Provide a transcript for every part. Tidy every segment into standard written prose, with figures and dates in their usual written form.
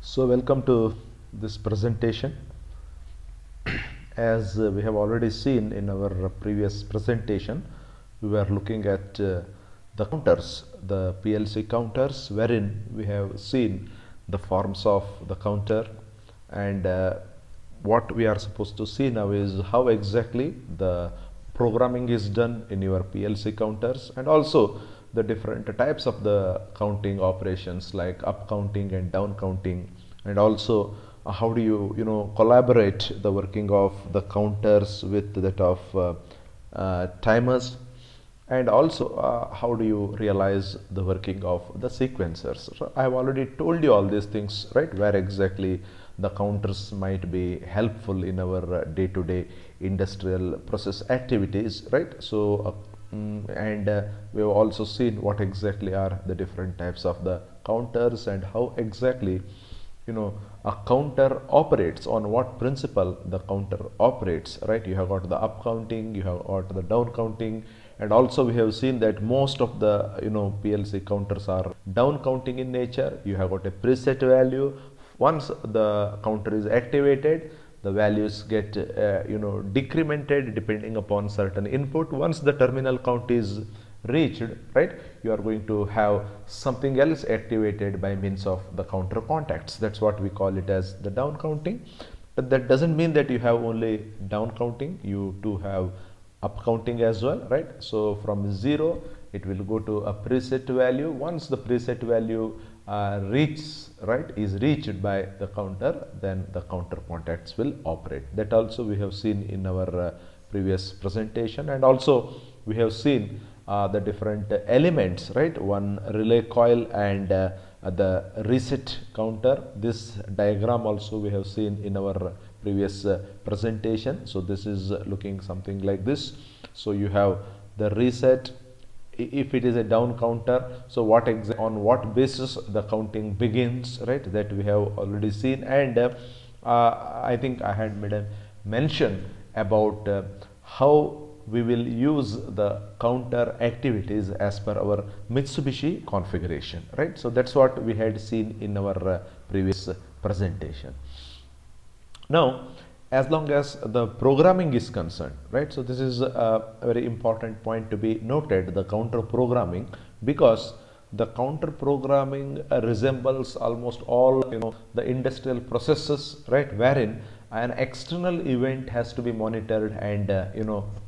So welcome to this presentation. As we have already seen in our previous presentation, we were looking at the counters, the PLC counters, wherein we have seen the forms of the counter, and what we are supposed to see now is how exactly the programming is done in your PLC counters, and also the different types of the counting operations like up counting and down counting, and also how do you collaborate the working of the counters with that of timers, and also how do you realize the working of the sequencers. So I have already told you all these things, right, where exactly the counters might be helpful in our day-to-day industrial process activities, right. So and we have also seen what exactly are the different types of the counters and how exactly a counter operates, on what principle the counter operates, right. You have got the up counting, you have got the down counting, and also we have seen that most of the PLC counters are down counting in nature. You have got a preset value. Once the counter is activated, the values get decremented depending upon certain input. Once the terminal count is reached, right, you are going to have something else activated by means of the counter contacts. That's what we call it as the down counting. But that doesn't mean that you have only down counting, you too have up counting as well, right. So from 0 it will go to a preset value. Once the preset value is reached by the counter, then the counter contacts will operate. That also we have seen in our previous presentation, and also we have seen the different elements, right. One relay coil and the reset counter. This diagram also we have seen in our previous presentation. So this is looking something like this. So you have the reset. If it is a down counter, so on what basis the counting begins, right, that we have already seen. And I think I had made a mention about how we will use the counter activities as per our Mitsubishi configuration, right. So that's what we had seen in our previous presentation. Now, as long as the programming is concerned, right, so this is a very important point to be noted, the counter programming, because the counter programming resembles almost all the industrial processes, right, wherein an external event has to be monitored and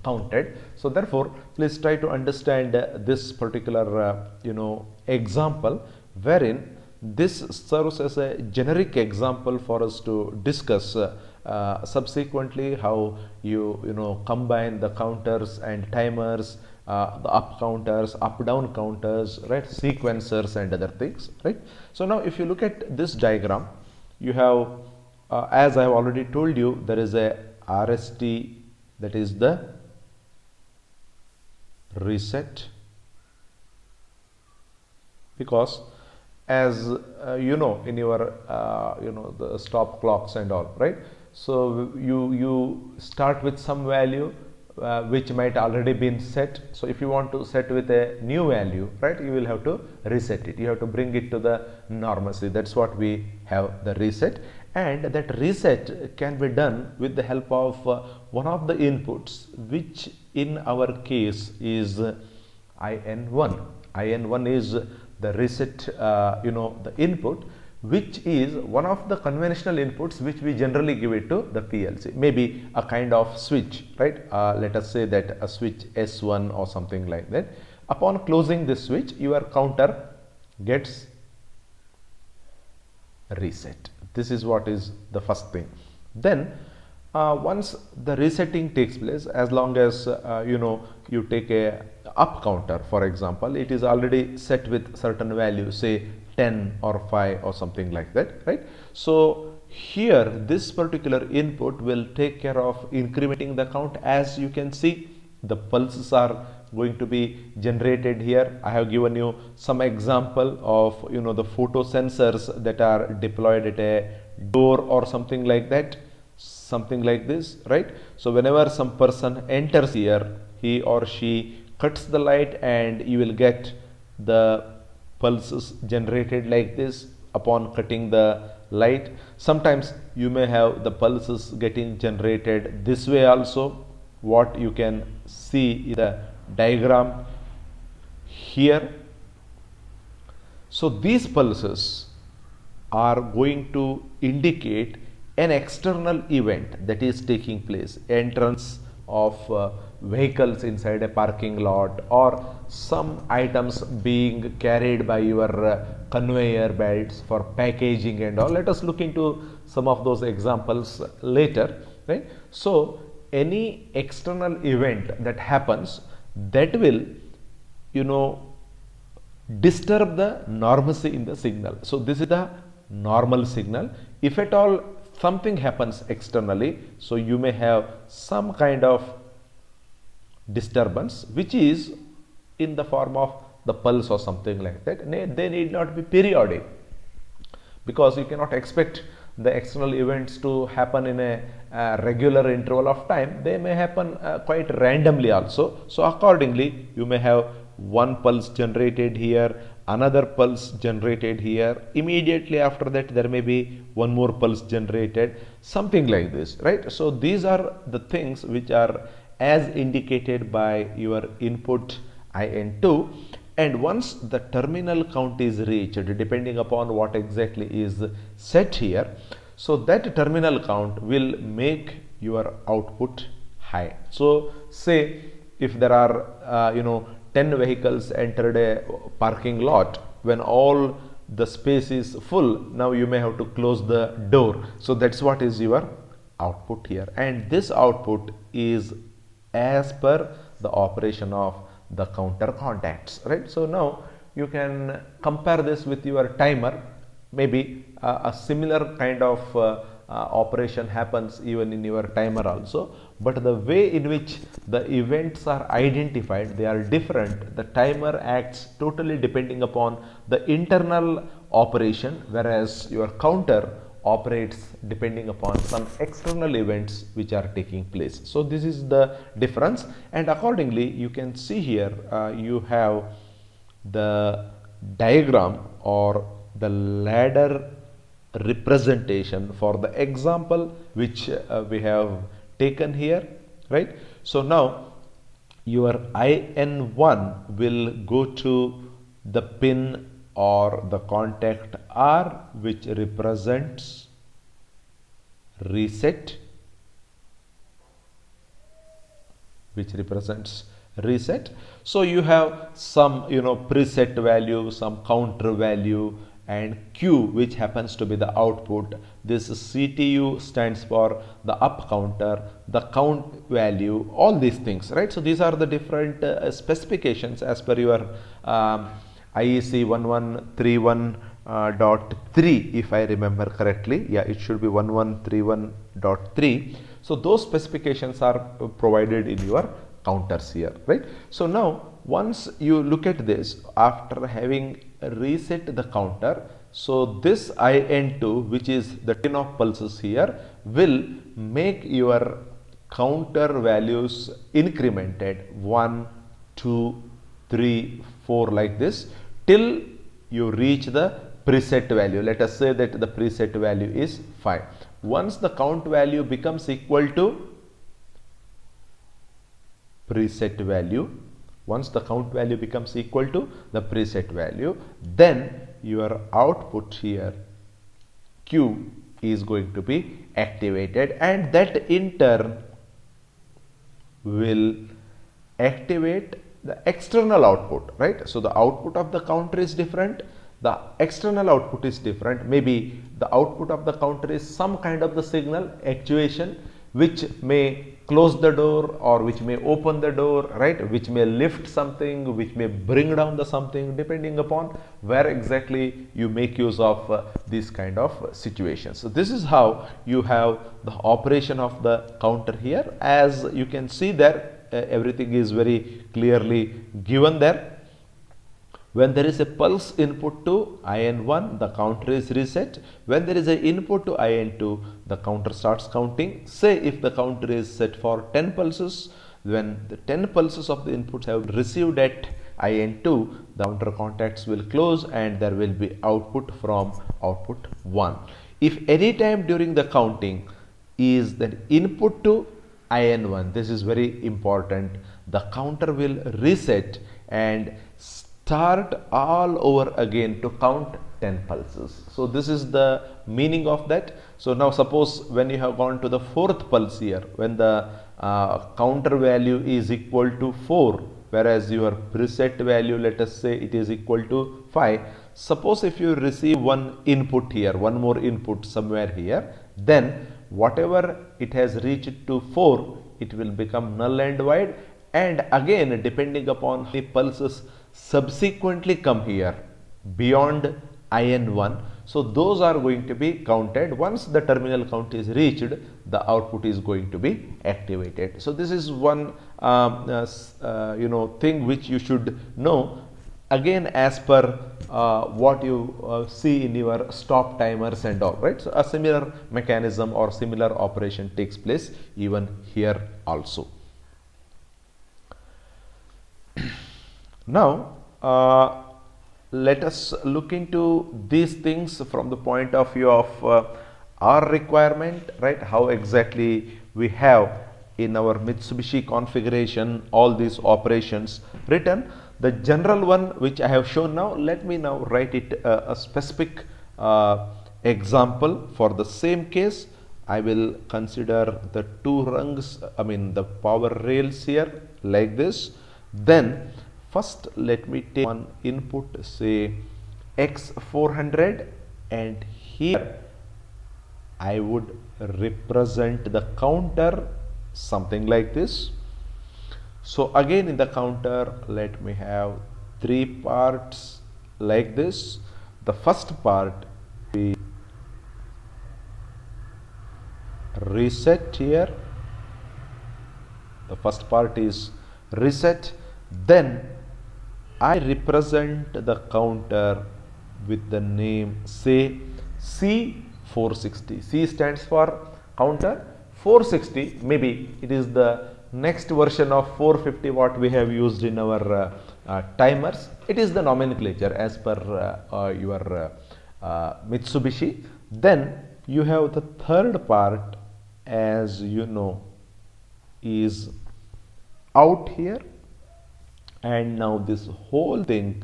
counted. So therefore, please try to understand this particular example, wherein this serves as a generic example for us to discuss subsequently how you combine the counters and timers, the up counters, up down counters, right, sequencers and other things, right. So now if you look at this diagram, you have as I have already told you, there is a RST, that is the reset, because as in your the stop clocks and all, right. So you start with some value which might already been set. So if you want to set with a new value, right, you will have to reset it, you have to bring it to the normalcy. That's what we have, the reset. And that reset can be done with the help of one of the inputs, which in our case is IN1. IN1 is the reset, the input, which is one of the conventional inputs which we generally give it to the PLC, maybe a kind of switch, right. Let us say that a switch S1 or something like that. Upon closing this switch, your counter gets reset. This is what is the first thing. Then once the resetting takes place, as long as you take a up counter, for example, it is already set with certain value, say 10 or 5 or something like that, right. So here this particular input will take care of incrementing the count. As you can see, the pulses are going to be generated here. I have given you some example of the photo sensors that are deployed at a door or something like that, something like this, right. So whenever some person enters here, he or she cuts the light and you will get the pulses generated like this. upon cutting the light. Sometimes you may have the pulses getting generated this way also, what you can see in the diagram here. So these pulses are going to indicate an external event that is taking place, entrance of vehicles inside a parking lot, or some items being carried by your conveyor belts for packaging and all. Let us look into some of those examples later, right? So any external event that happens, that will, you know, disturb the normalcy in the signal. So this is the normal signal. If at all something happens externally, so you may have some kind of disturbance which is in the form of the pulse or something like that. They need not be periodic, because you cannot expect the external events to happen in a regular interval of time. They may happen quite randomly also. So accordingly, you may have one pulse generated here, another pulse generated here, immediately after that there may be one more pulse generated, something like this, right? So these are the things which are as indicated by your input IN2, and once the terminal count is reached, depending upon what exactly is set here, so that terminal count will make your output high. So say if there are 10 vehicles entered a parking lot, when all the space is full, now you may have to close the door. So that's what is your output here, and this output is as per the operation of the counter contacts, right? So now you can compare this with your timer. Maybe a similar kind of operation happens even in your timer also, but the way in which the events are identified, they are different. The timer acts totally depending upon the internal operation, whereas your counter operates depending upon some external events which are taking place. So this is the difference, and accordingly you can see here you have the diagram or the ladder representation for the example which we have taken here, right? So now your IN1 will go to the pin or the contact R, which represents reset, So you have some preset value, some counter value, and Q, which happens to be the output. This CTU stands for the up counter, the count value, all these things, right? So these are the different specifications as per your IEC 1131.3, if I remember correctly. Yeah, it should be 1131.3. So those specifications are provided in your counters here, right? So now once you look at this, after having reset the counter, so this IN2, which is the 10 of pulses here, will make your counter values incremented 1, 2, 3, 4 like this, till you reach the preset value. Let us say that the preset value is 5. Once the count value becomes equal to preset value, once the count value becomes equal to the preset value, then your output here Q is going to be activated, and that in turn will activate the external output, right? So the output of the counter is different, the external output is different. Maybe the output of the counter is some kind of the signal actuation, which may close the door or which may open the door, right? Which may lift something, which may bring down the something, depending upon where exactly you make use of these kind of situations. So this is how you have the operation of the counter here. As you can see there, everything is very clearly given there. When there is a pulse input to IN1, the counter is reset. When there is an input to IN2, the counter starts counting. Say if the counter is set for 10 pulses, when the 10 pulses of the inputs have received at IN2, the counter contacts will close and there will be output from output 1. If any time during the counting is the input to IN1, this is very important, the counter will reset and start all over again to count 10 pulses. So this is the meaning of that. So now suppose when you have gone to the fourth pulse here, when the counter value is equal to 4, whereas your preset value, let us say it is equal to 5. Suppose if you receive one input here, one more input somewhere here, then whatever it has reached to 4, it will become null and void, and again depending upon the pulses subsequently come here beyond IN1, so those are going to be counted. Once the terminal count is reached, the output is going to be activated. So this is one thing which you should know, again as per what you see in your stop timers and all, right? So a similar mechanism or similar operation takes place even here also. Now let us look into these things from the point of view of our requirement, right? How exactly we have in our Mitsubishi configuration all these operations written. The general one which I have shown now, let me now write it a specific example for the same case. I will consider the two rungs, the power rails here like this. Then first let me take one input, say X400, and here I would represent the counter something like this. So again in the counter, let me have 3 parts like this. The first part we reset here. The first part is reset. Then I represent the counter with the name, say C460. C stands for counter 460. Maybe it is the next version of 450 what we have used in our timers. It is the nomenclature as per your Mitsubishi. Then you have the third part, as you know, is out here, and now this whole thing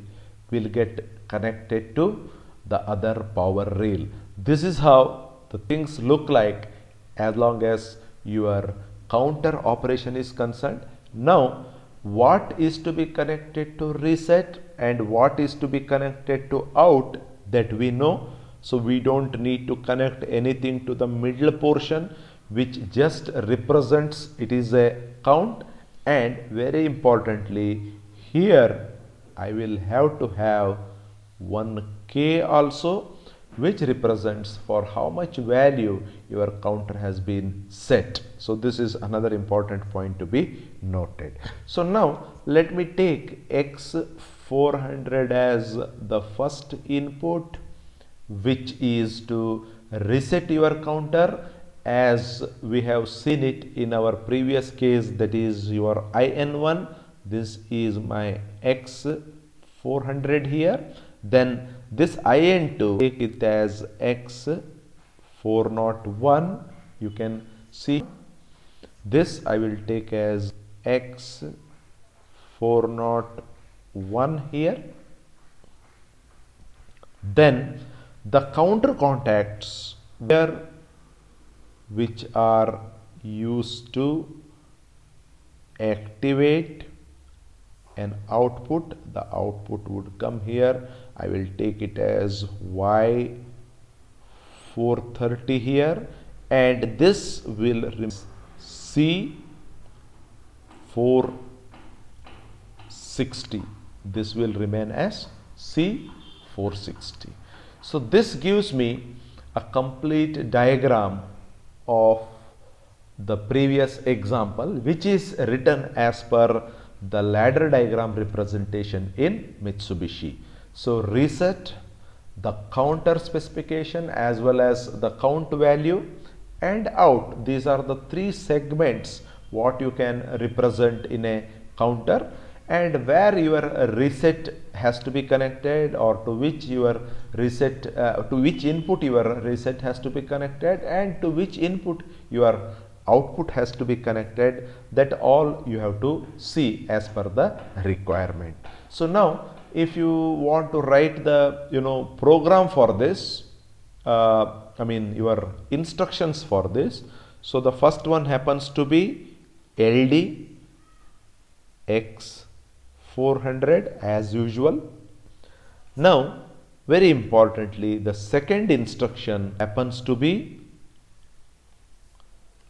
will get connected to the other power rail. This is how the things look like as long as your counter operation is concerned. Now what is to be connected to reset and what is to be connected to out, that we know. So we don't need to connect anything to the middle portion, which just represents it is a count. And very importantly, here I will have to have one K also, which represents for how much value your counter has been set. So this is another important point to be noted. So now let me take X400 as the first input, which is to reset your counter as we have seen it in our previous case, that is your IN1. This is my X400 here. Then this IN2, take it as X401. You can see this I will take as X401 here. Then the counter contacts here, which are used to activate an output, the output would come here. I will take it as Y430 here, and this will remain C460. This will remain as C460. So this gives me a complete diagram of the previous example, which is written as per the ladder diagram representation in Mitsubishi. So reset, the counter specification as well as the count value, and out. These are the three segments what you can represent in a counter. and where your reset has to be connected, or to which your reset to which input your reset has to be connected, and to which input your output has to be connected. That all you have to see as per the requirement. So now if you want to write the program for this, your instructions for this, so the first one happens to be LD X 400 as usual. Now very importantly, the second instruction happens to be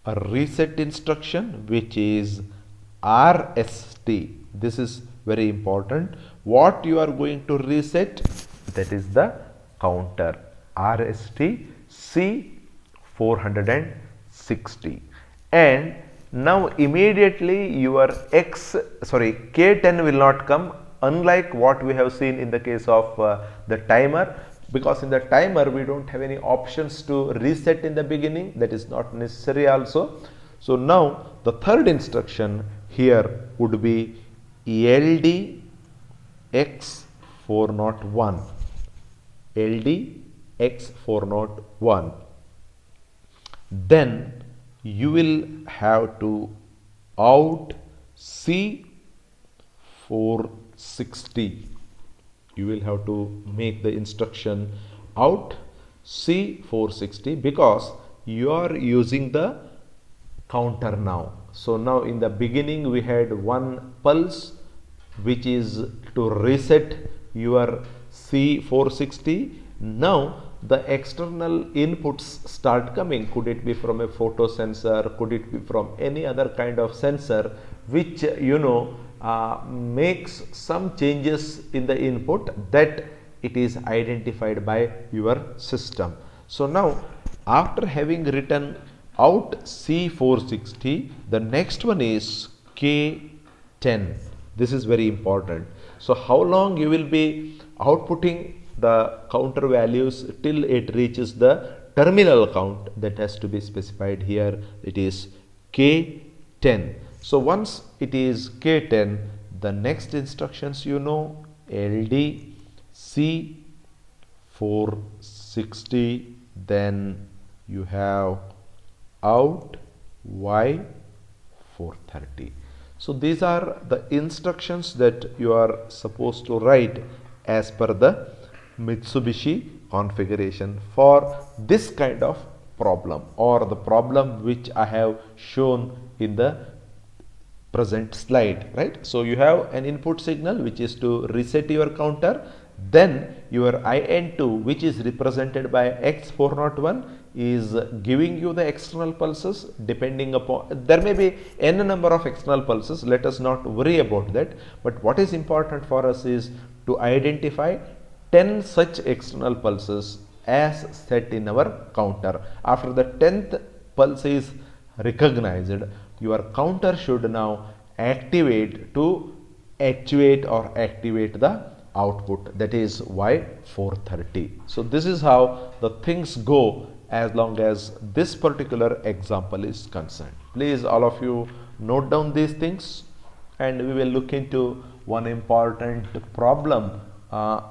a reset instruction, which is RST. This is very important. What you are going to reset, that is the counter RST C460, and now immediately your K10 will not come, unlike what we have seen in the case of the timer, because in the timer we don't have any options to reset in the beginning. That is not necessary also. So now the third instruction here would be LD X401, LD X401. Then you will have to out C460. You will have to make the instruction out C460, because you are using the counter now. So now in the beginning we had one pulse, which is to reset your C460. Now the external inputs start coming. Could it be from a photo sensor, could it be from any other kind of sensor, which makes some changes in the input, that it is identified by your system. So now after having written out C460, the next one is K10. This is very important. So how long you will be outputting the counter values till it reaches the terminal count, that has to be specified here. It is K10. So once it is K10, the next instructions LD C460, then you have out Y430. So these are the instructions that you are supposed to write as per the Mitsubishi configuration for this kind of problem, or the problem which I have shown in the present slide, right? So you have an input signal which is to reset your counter, then your IN2, which is represented by X401, is giving you the external pulses. Depending upon, there may be n number of external pulses, let us not worry about that, but what is important for us is to identify 10 such external pulses as set in our counter. After the 10th pulse is recognized, your counter should now activate to actuate or activate the output, that is Y430. So this is how the things go as long as this particular example is concerned. Please all of you note down these things, and we will look into one important problem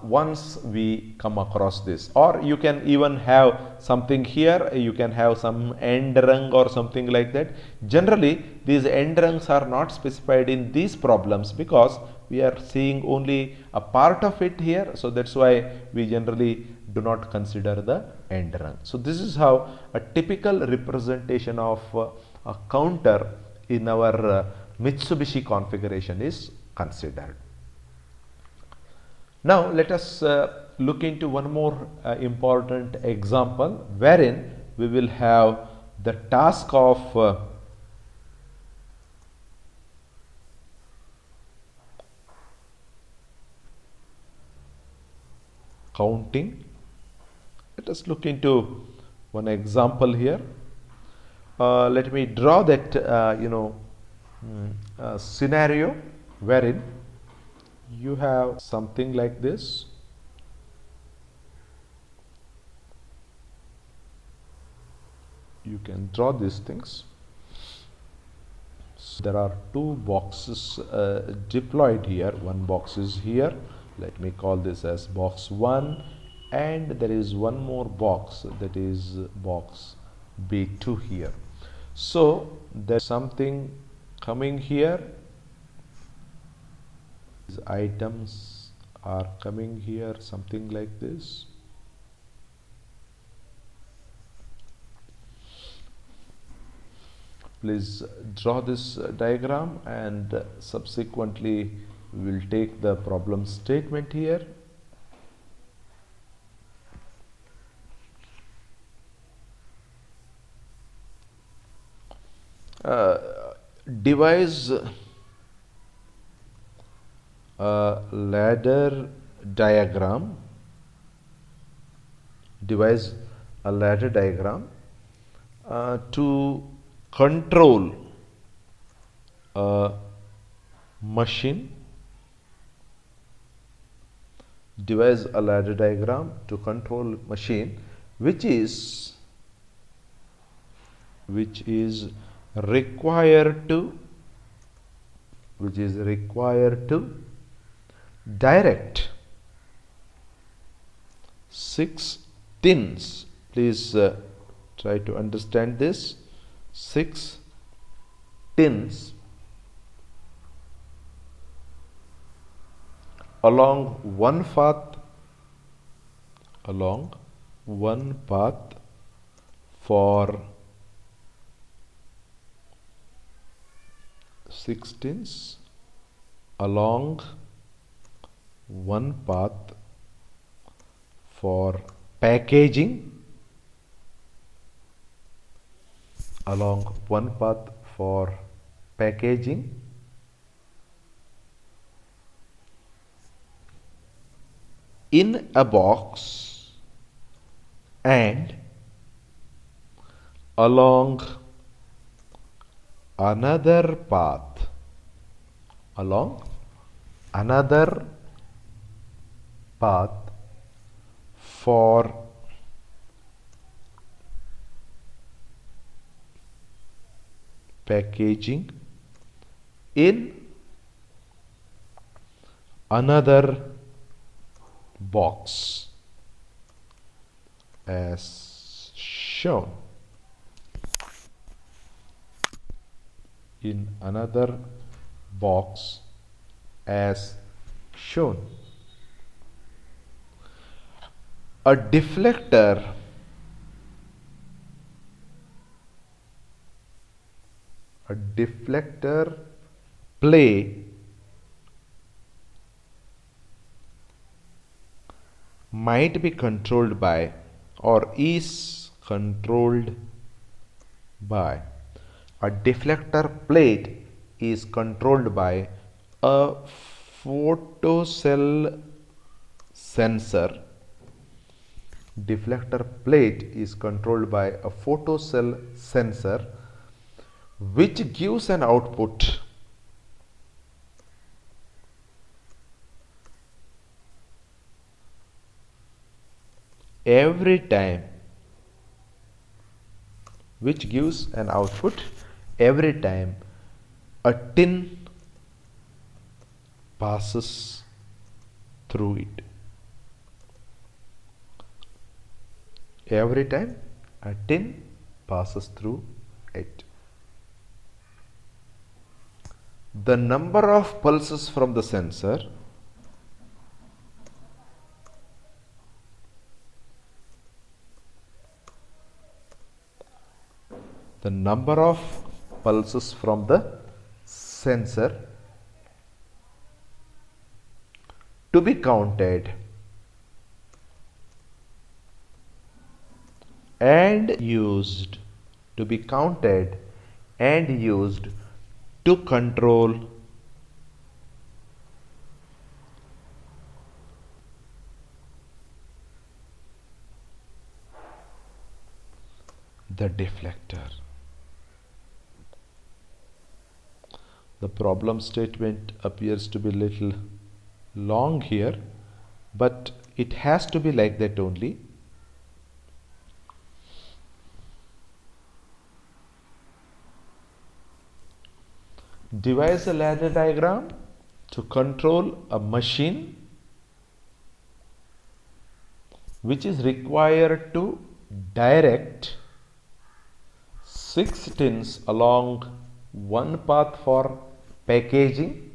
once we come across this. Or you can even have something here, you can have some end rung or something like that. Generally these end rungs are not specified in these problems, because we are seeing only a part of it here, so that's why we generally do not consider the end rung. So this is how a typical representation of a counter in our Mitsubishi configuration is considered. Now let us look into one more important example, wherein we will have the task of counting. Let us look into one example here. Let me draw that scenario wherein you have something like this. You can draw these things. There are two boxes deployed here. One box is here. Let me call this as box 1, and there is one more box, that is box B2 here. So there's something coming here. These items are coming here, something like this. Please draw this diagram, and subsequently we will take the problem statement here. Devise a ladder diagram. Devise a ladder diagram to control a machine. Devise a ladder diagram to control machine which is required to direct 6 tins. Please try to understand this. 6 tins along one path for 6 tins along one path for packaging, in a box, and along another path for packaging in another box as shown. In another box as shown. A deflector plate might be controlled by or is controlled by. A deflector plate is controlled by a photocell sensor. Deflector plate is controlled by a photocell sensor which gives an output every time a tin passes through it. Every time a tin passes through it. The number of pulses from the sensor to be counted and used to control the deflector. The problem statement appears to be little long here, but it has to be like that only. devise a ladder diagram to control a machine which is required to direct 6 tins along one path for packaging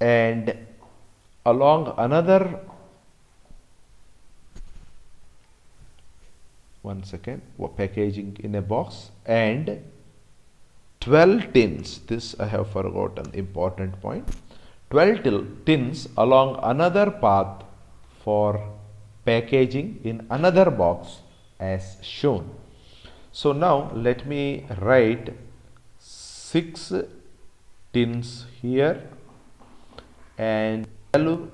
and along another packaging in a box, and 12 tins, this I have forgotten, important point, 12 tins along another path for packaging in another box as shown. So now let me write 6 tins here and 12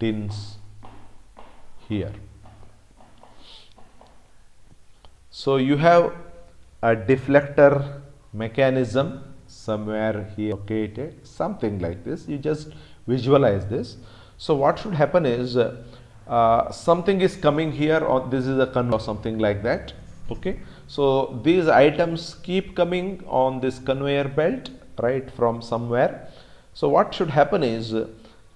tins here. So you have a deflector mechanism somewhere here located, something like this. You just visualize this. So what should happen is something is coming here, or this is a conveyor or something like that. Okay, so these items keep coming on this conveyor belt, right, from somewhere. So what should happen is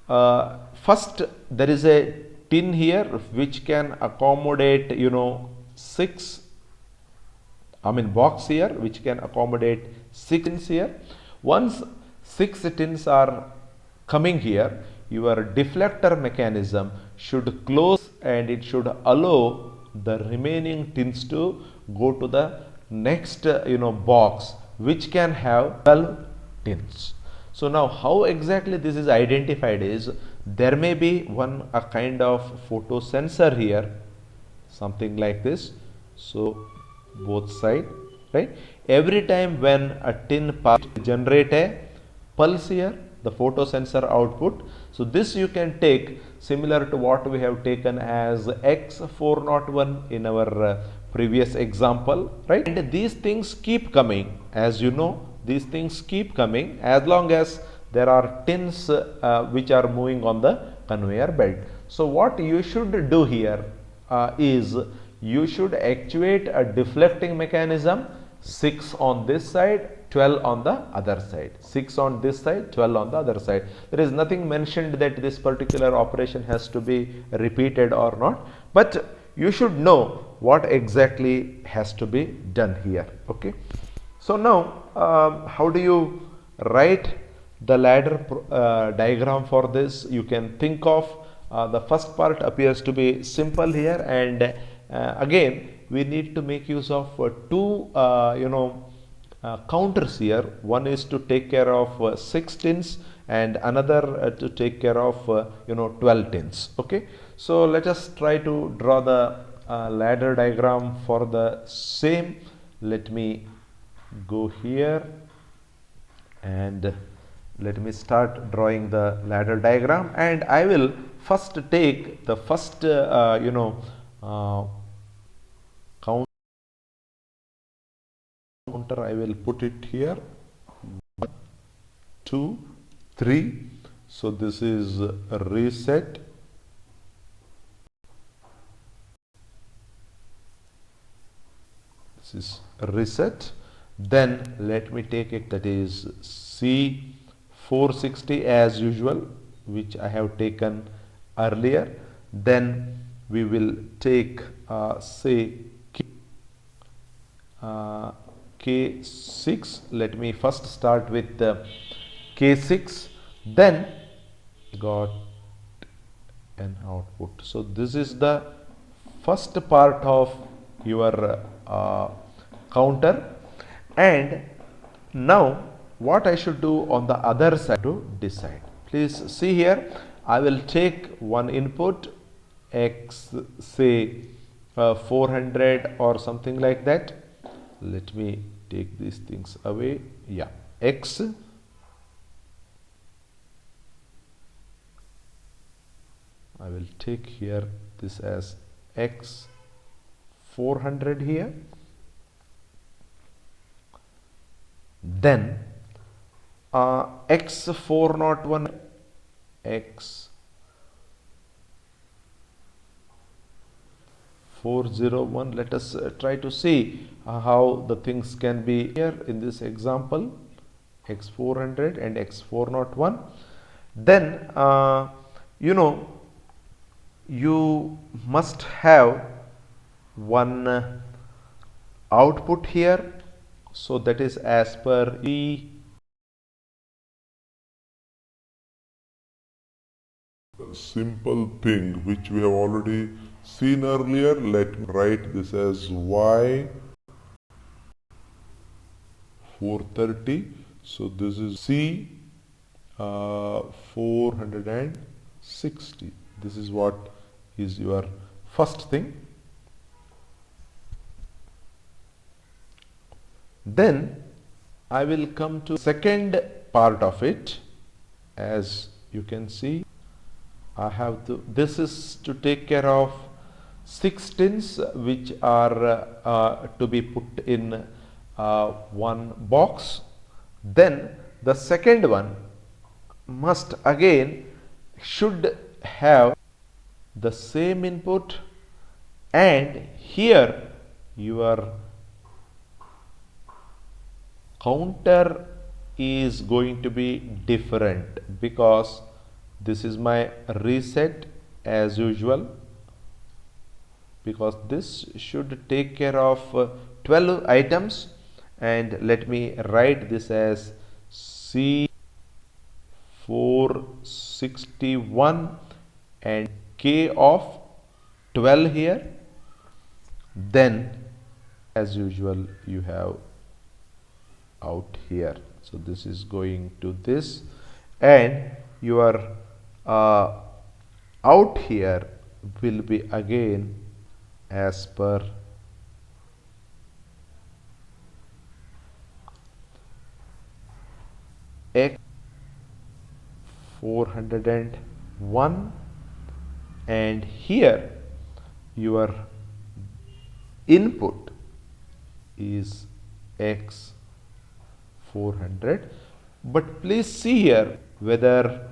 first there is a tin here which can accommodate, 6, box here which can accommodate 6 tins here. Once 6 tins are coming here, your deflector mechanism should close and it should allow the remaining tins to go to the next box which can have 12 tins. So now how exactly this is identified is there may be a kind of photo sensor here, something like this. So both side, right? Every time when a tin pass generate a pulse here, the photo sensor output. So this you can take similar to what we have taken as X401 in our previous example, right? And these things keep coming, as you know, these things keep coming as long as there are tins which are moving on the conveyor belt. So what you should do here is you should actuate a deflecting mechanism, 6 on this side, 12 on the other side. 6 on this side, 12 on the other side. There is nothing mentioned that this particular operation has to be repeated or not, but you should know what exactly has to be done here. Okay. So now how do you write the ladder diagram for this? You can think of the first part appears to be simple here, and again we need to make use of two counters here. One is to take care of 6 tins and another to take care of 12 tins. Okay, so let us try to draw the ladder diagram for the same. Let me go here and let me start drawing the ladder diagram, and I will first take the first counter. I will put it here, 1, 2, 3. So this is a reset. This is a reset. Then let me take it, that is C460 as usual, which I have taken earlier. Then we will take say K6. Let me first start with K6, then got an output. So this is the first part of your counter, and now what I should do on the other side to decide. Please see here, I will take one input X, say 400 or something like that. Let me take these things away. Yeah, X. I will take here this as X 400 here. Then X401, 401. Let us try to see how the things can be here in this example, x400 and x401. Then you must have one output here, so that is as per E. Simple thing which we have already seen earlier. Let me write this as y 430. So this is C 460. This is what is your first thing. Then I will come to second part of it. As you can see, I have to, this is to take care of 6 tins which are to be put in one box. Then the second one must again should have the same input, and here your counter is going to be different, because this is my reset as usual, because this should take care of 12 items. And let me write this as C461 and K of 12 here. Then as usual you have out here, so this is going to this, and your out here will be again as per X 401, and here your input is X 400. But please see here whether,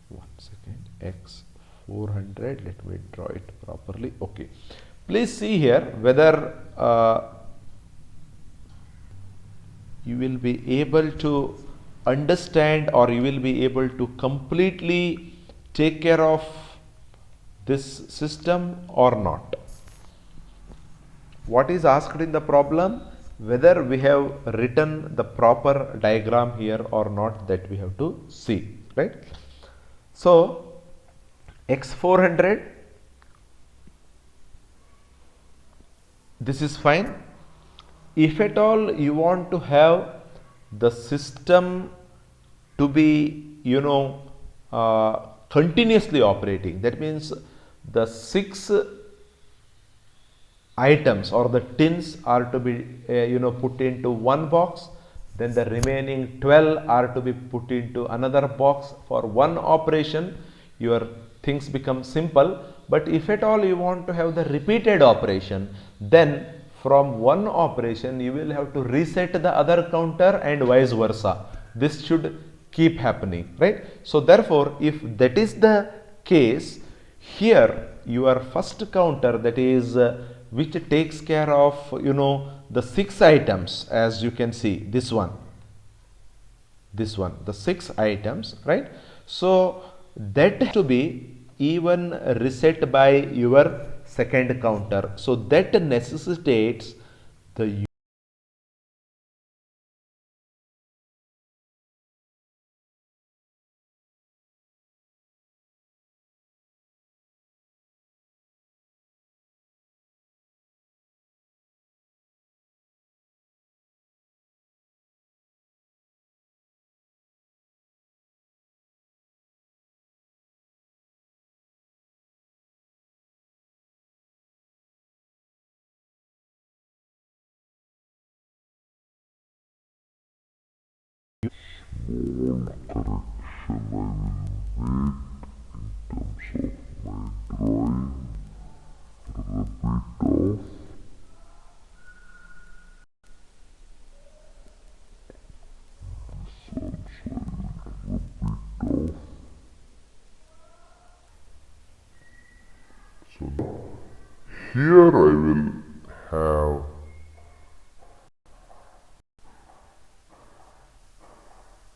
one second, X 400, let me draw it properly. Okay, please see here whether you will be able to understand, or you will be able to completely take care of this system or not. What is asked in the problem? Whether we have written the proper diagram here or not, that we have to see, right? So X400, this is fine. If at all you want to have the system to be continuously operating, that means the 6 items or the tins are to be put into one box, then the remaining 12 are to be put into another box for one operation. Your things become simple. But if at all you want to have the repeated operation, then from one operation you will have to reset the other counter and vice versa. This should keep happening, right? So therefore, if that is the case, here your first counter, that is which takes care of the 6 items, as you can see, this one, the 6 items, right? So that has to be even reset by your second counter. So that necessitates the Here I will have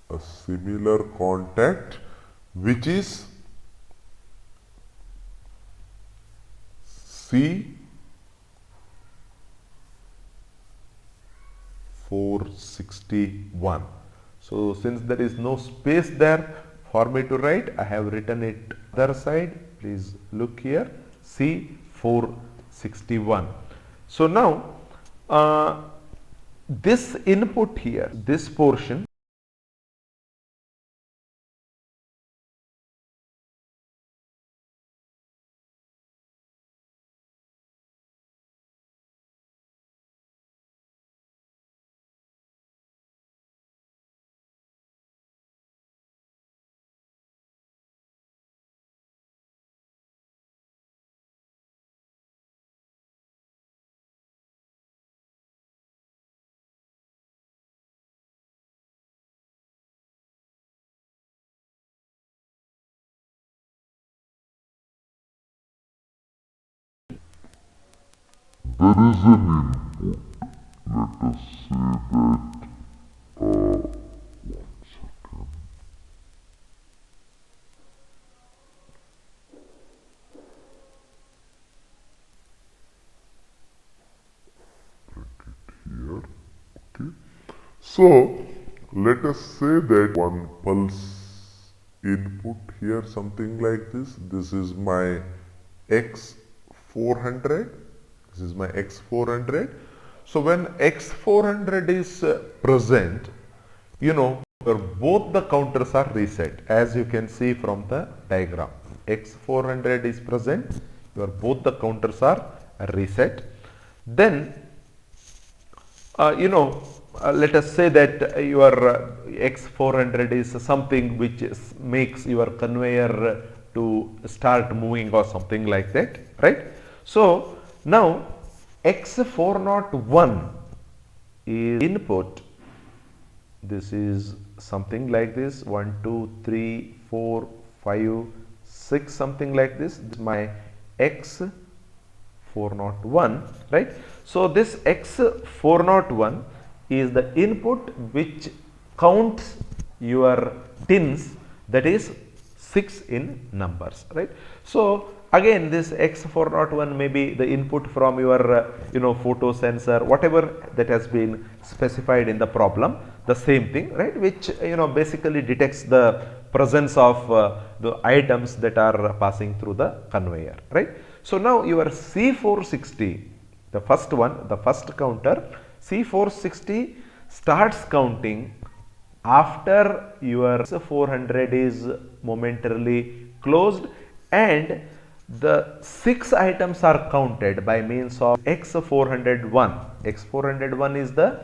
a similar contact which is C461. So since there is no space there for me to write, I have written it other side. Please look here, C461. So now this input here, this portion, there is an input. Let us say that one second. Here, okay. So let us say that one pulse input here, something like this. This is my X400. This is my X400. So when X400 is present, you know, both the counters are reset, as you can see from the diagram. X400 is present, both the counters are reset. Then let us say that your X400 is something which makes your conveyor to start moving or something like that, right? So now X401 is input. This is something like this, 1, 2, 3, 4, 5, 6, something like this. This is my X401, right? So this X401 is the input which counts your tins, that is 6 in numbers, right? So again, this X401 may be the input from your photo sensor, whatever that has been specified in the problem, the same thing, right, which basically detects the presence of the items that are passing through the conveyor, right? So now your C460, the first one, the first counter, C460 starts counting after your 400 is momentarily closed and the 6 items are counted by means of X401. X401 is the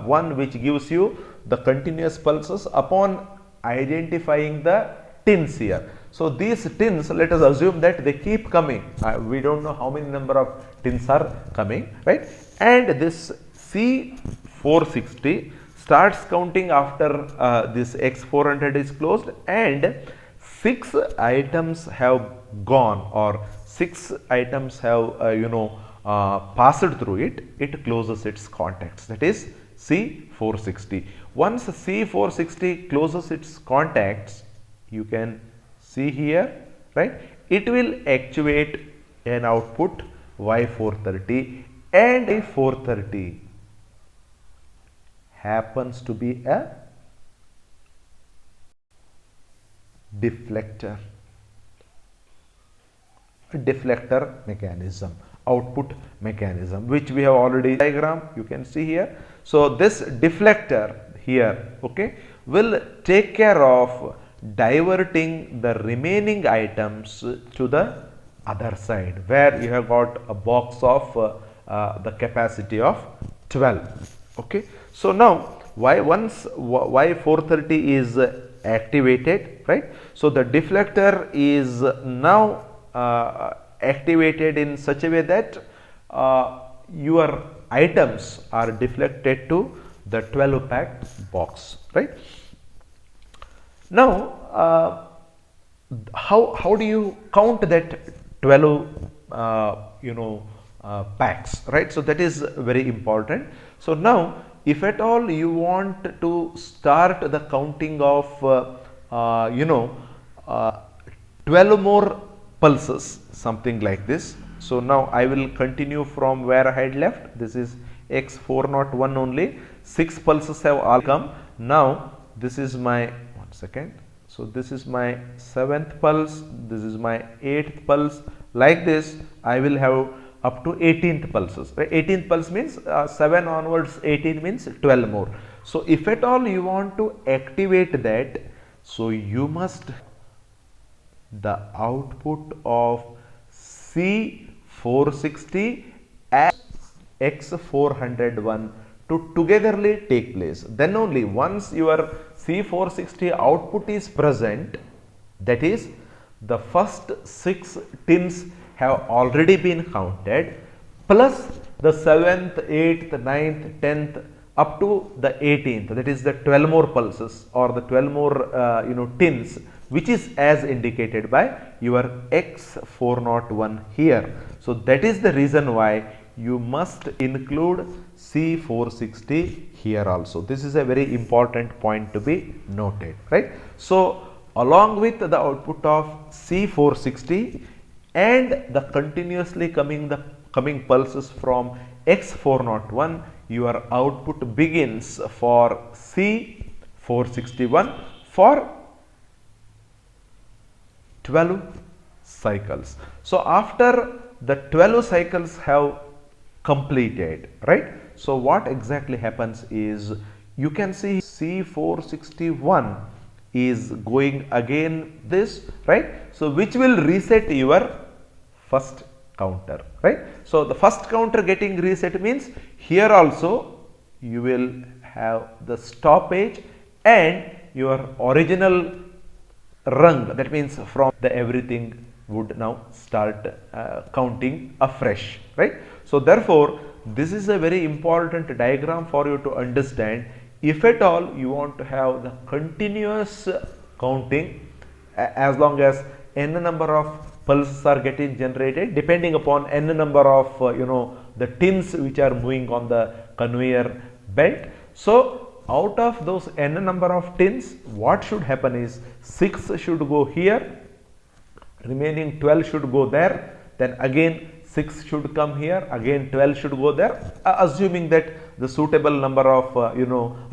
one which gives you the continuous pulses upon identifying the tins here. So these tins, let us assume that they keep coming. We don't know how many number of tins are coming, right? And this C460 starts counting after this X400 is closed and 6 items have gone or 6 items have passed through it. It closes its contacts, that is C460. Once C460 closes its contacts, you can see here, right, it will actuate an output Y430 and Y430 happens to be a deflector mechanism, output mechanism, which we have already diagrammed. You can see here. So this deflector here, okay, will take care of diverting the remaining items to the other side where you have got a box of the capacity of 12. Okay, so now once Y430 is activated, right? So the deflector is now activated in such a way that your items are deflected to the 12 pack box, right? Now how do you count that 12 packs, right? So that is very important. So now if at all you want to start the counting of 12 more pulses, something like this. So now I will continue from where I had left. This is X401 only. 6 pulses have all come. Now this is my, one second. So this is my 7th pulse. This is my 8th pulse. Like this, I will have up to 18th pulses. Right? 18th pulse means 7 onwards, 18 means 12 more. So if at all you want to activate that, so you must the output of C460 and X401 to togetherly take place. Then only once your C460 output is present, that is the first 6 tins have already been counted, plus the 7th, 8th, 9th, 10th up to the 18th, that is the 12 more pulses or the 12 more tins, which is as indicated by your X401 here. So that is the reason why you must include C460 here also. This is a very important point to be noted, right? So along with the output of C460 and the continuously coming pulses from X401, your output begins for C461 for 12 cycles. So after the 12 cycles have completed, right? So what exactly happens is, you can see C461 is going again this, right? So which will reset your first counter, right? So the first counter getting reset means here also you will have the stoppage and your original rung, that means from the everything would now start counting afresh, right? So therefore this is a very important diagram for you to understand. If at all you want to have the continuous counting, as long as n number of pulses are getting generated depending upon n number of the tins which are moving on the conveyor belt. So out of those n number of tins, what should happen is 6 should go here, remaining 12 should go there, then again 6 should come here, again 12 should go there, assuming that the suitable number of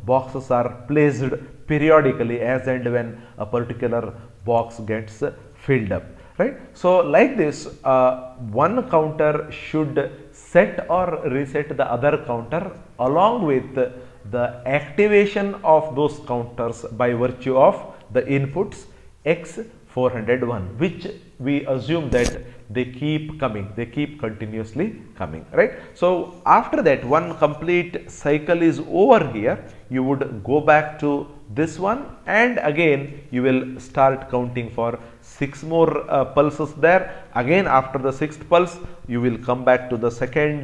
boxes are placed periodically as and when a particular box gets filled up, right? So like this, one counter should set or reset the other counter along with the activation of those counters by virtue of the inputs X401, which we assume that they keep coming, they keep continuously coming, right? So after that, one complete cycle is over here, you would go back to this one and again you will start counting for 6 more pulses there. Again after the 6th pulse, you will come back to the second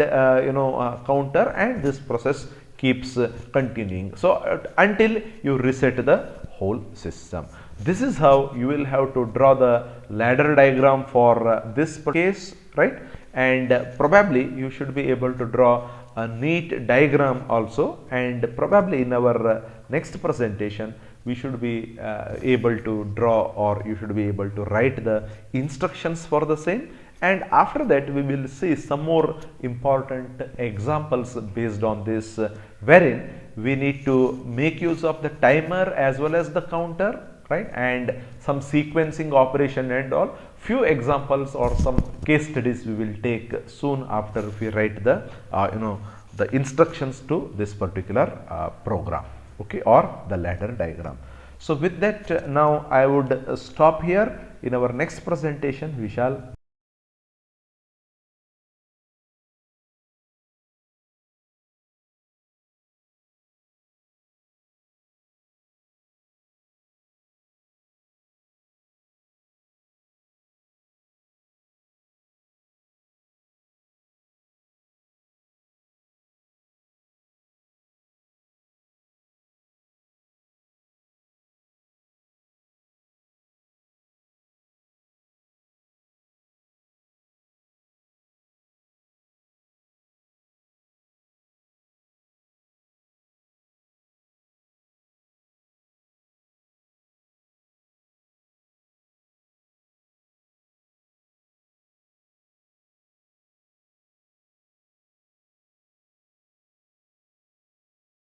counter, and this process keeps continuing. So until you reset the whole system. This is how you will have to draw the ladder diagram for this case, right? And probably you should be able to draw a neat diagram also, and probably in our next presentation we should be able to draw, or you should be able to write the instructions for the same. And after that we will see some more important examples based on this, wherein we need to make use of the timer as well as the counter, right? And some sequencing operation and all. Few examples or some case studies we will take soon after we write the the instructions to this particular program, okay, or the ladder diagram. So with that, now I would stop here. In our next presentation we shall